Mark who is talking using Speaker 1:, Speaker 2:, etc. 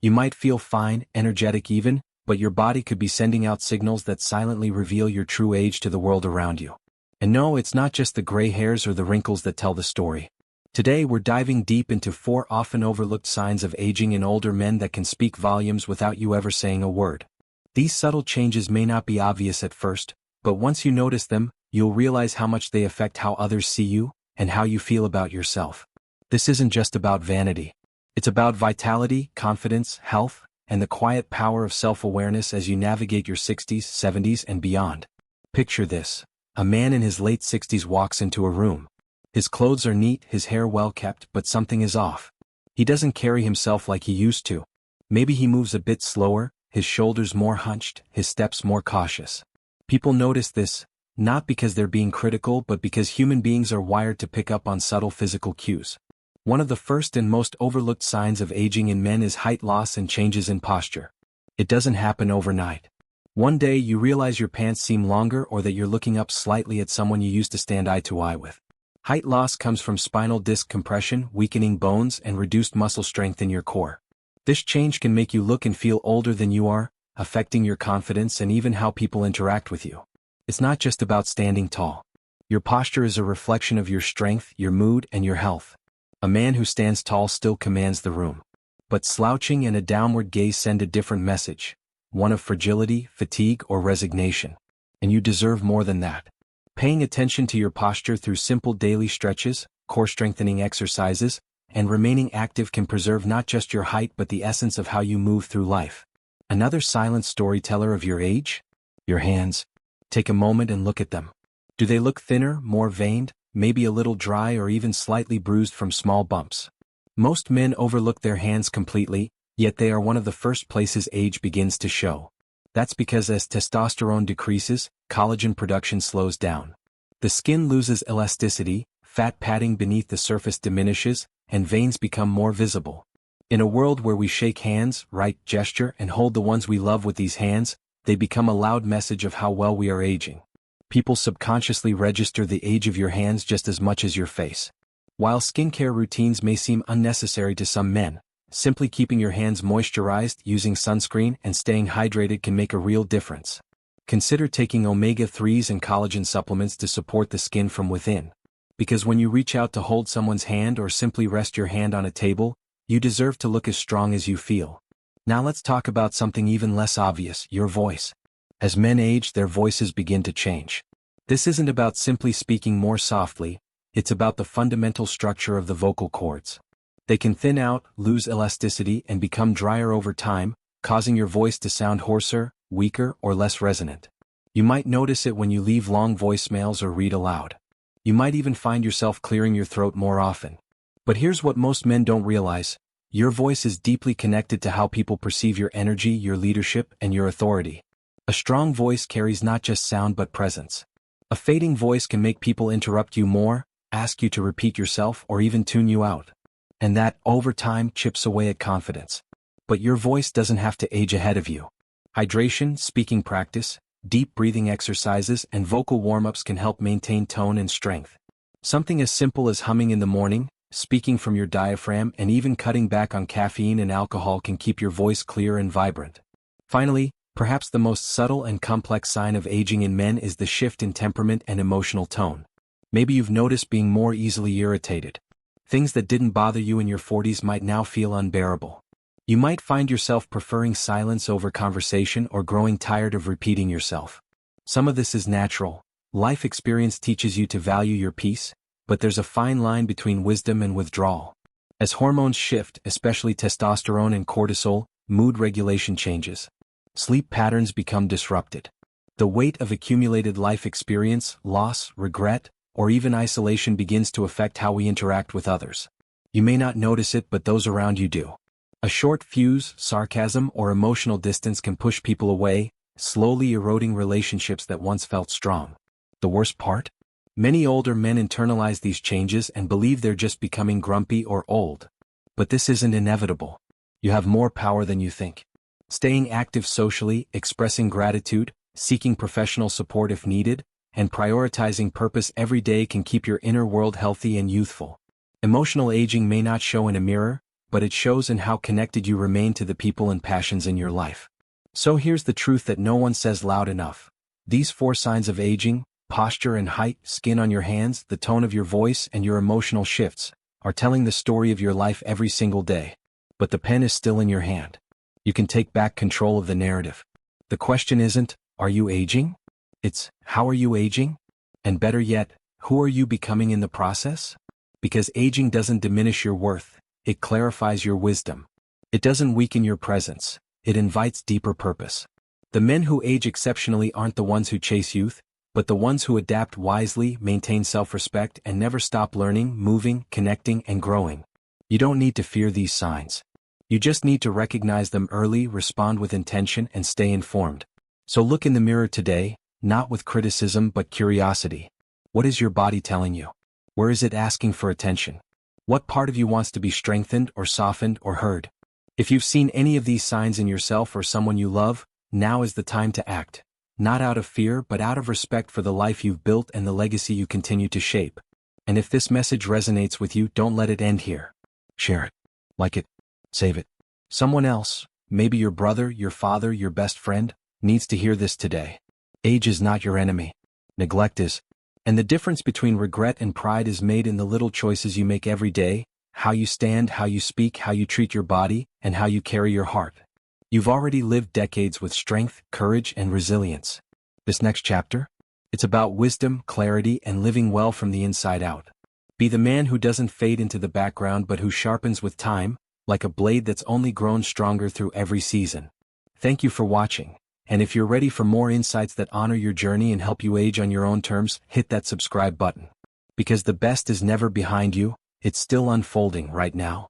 Speaker 1: You might feel fine, energetic even, but your body could be sending out signals that silently reveal your true age to the world around you. And no, it's not just the gray hairs or the wrinkles that tell the story. Today we're diving deep into 4 often overlooked signs of aging in older men that can speak volumes without you ever saying a word. These subtle changes may not be obvious at first, but once you notice them, you'll realize how much they affect how others see you and how you feel about yourself. This isn't just about vanity. It's about vitality, confidence, health, and the quiet power of self-awareness as you navigate your 60s, 70s, and beyond. Picture this. A man in his late 60s walks into a room. His clothes are neat, his hair well kept, but something is off. He doesn't carry himself like he used to. Maybe he moves a bit slower, his shoulders more hunched, his steps more cautious. People notice this, not because they're being critical but because human beings are wired to pick up on subtle physical cues. One of the first and most overlooked signs of aging in men is height loss and changes in posture. It doesn't happen overnight. One day you realize your pants seem longer or that you're looking up slightly at someone you used to stand eye to eye with. Height loss comes from spinal disc compression, weakening bones, and reduced muscle strength in your core. This change can make you look and feel older than you are, affecting your confidence and even how people interact with you. It's not just about standing tall. Your posture is a reflection of your strength, your mood, and your health. A man who stands tall still commands the room. But slouching and a downward gaze send a different message, one of fragility, fatigue, or resignation. And you deserve more than that. Paying attention to your posture through simple daily stretches, core strengthening exercises, and remaining active can preserve not just your height but the essence of how you move through life. Another silent storyteller of your age? Your hands. Take a moment and look at them. Do they look thinner, more veined, maybe a little dry or even slightly bruised from small bumps? Most men overlook their hands completely, yet they are one of the first places age begins to show. That's because as testosterone decreases, collagen production slows down. The skin loses elasticity, fat padding beneath the surface diminishes, and veins become more visible. In a world where we shake hands, write, gesture, and hold the ones we love with these hands, they become a loud message of how well we are aging. People subconsciously register the age of your hands just as much as your face. While skincare routines may seem unnecessary to some men, simply keeping your hands moisturized, using sunscreen, and staying hydrated can make a real difference. Consider taking omega-3s and collagen supplements to support the skin from within. Because when you reach out to hold someone's hand or simply rest your hand on a table, you deserve to look as strong as you feel. Now let's talk about something even less obvious, your voice. As men age, their voices begin to change. This isn't about simply speaking more softly, it's about the fundamental structure of the vocal cords. They can thin out, lose elasticity, and become drier over time, causing your voice to sound hoarser, weaker, or less resonant. You might notice it when you leave long voicemails or read aloud. You might even find yourself clearing your throat more often. But here's what most men don't realize. Your voice is deeply connected to how people perceive your energy, your leadership, and your authority. A strong voice carries not just sound but presence. A fading voice can make people interrupt you more, ask you to repeat yourself, or even tune you out. And that, over time, chips away at confidence. But your voice doesn't have to age ahead of you. Hydration, speaking practice, deep breathing exercises, and vocal warm-ups can help maintain tone and strength. Something as simple as humming in the morning, speaking from your diaphragm, and even cutting back on caffeine and alcohol can keep your voice clear and vibrant. Finally, perhaps the most subtle and complex sign of aging in men is the shift in temperament and emotional tone. Maybe you've noticed being more easily irritated. Things that didn't bother you in your 40s might now feel unbearable. You might find yourself preferring silence over conversation or growing tired of repeating yourself. Some of this is natural. Life experience teaches you to value your peace, but there's a fine line between wisdom and withdrawal. As hormones shift, especially testosterone and cortisol, mood regulation changes. Sleep patterns become disrupted. The weight of accumulated life experience, loss, regret, or even isolation begins to affect how we interact with others. You may not notice it, but those around you do. A short fuse, sarcasm, or emotional distance can push people away, slowly eroding relationships that once felt strong. The worst part? Many older men internalize these changes and believe they're just becoming grumpy or old. But this isn't inevitable. You have more power than you think. Staying active socially, expressing gratitude, seeking professional support if needed, and prioritizing purpose every day can keep your inner world healthy and youthful. Emotional aging may not show in a mirror, but it shows in how connected you remain to the people and passions in your life. So here's the truth that no one says loud enough. These 4 signs of aging, posture and height, skin on your hands, the tone of your voice, and your emotional shifts, are telling the story of your life every single day. But the pen is still in your hand. You can take back control of the narrative. The question isn't, are you aging? It's, how are you aging? And better yet, who are you becoming in the process? Because aging doesn't diminish your worth, it clarifies your wisdom. It doesn't weaken your presence, it invites deeper purpose. The men who age exceptionally aren't the ones who chase youth, but the ones who adapt wisely, maintain self-respect, and never stop learning, moving, connecting, and growing. You don't need to fear these signs. You just need to recognize them early, respond with intention, and stay informed. So look in the mirror today, not with criticism but curiosity. What is your body telling you? Where is it asking for attention? What part of you wants to be strengthened or softened or heard? If you've seen any of these signs in yourself or someone you love, now is the time to act. Not out of fear but out of respect for the life you've built and the legacy you continue to shape. And if this message resonates with you, don't let it end here. Share it. Like it. Save it. Someone else, maybe your brother, your father, your best friend, needs to hear this today. Age is not your enemy. Neglect is. And the difference between regret and pride is made in the little choices you make every day, how you stand, how you speak, how you treat your body, and how you carry your heart. You've already lived decades with strength, courage, and resilience. This next chapter? It's about wisdom, clarity, and living well from the inside out. Be the man who doesn't fade into the background but who sharpens with time, like a blade that's only grown stronger through every season. Thank you for watching, and if you're ready for more insights that honor your journey and help you age on your own terms, hit that subscribe button. Because the best is never behind you, it's still unfolding right now.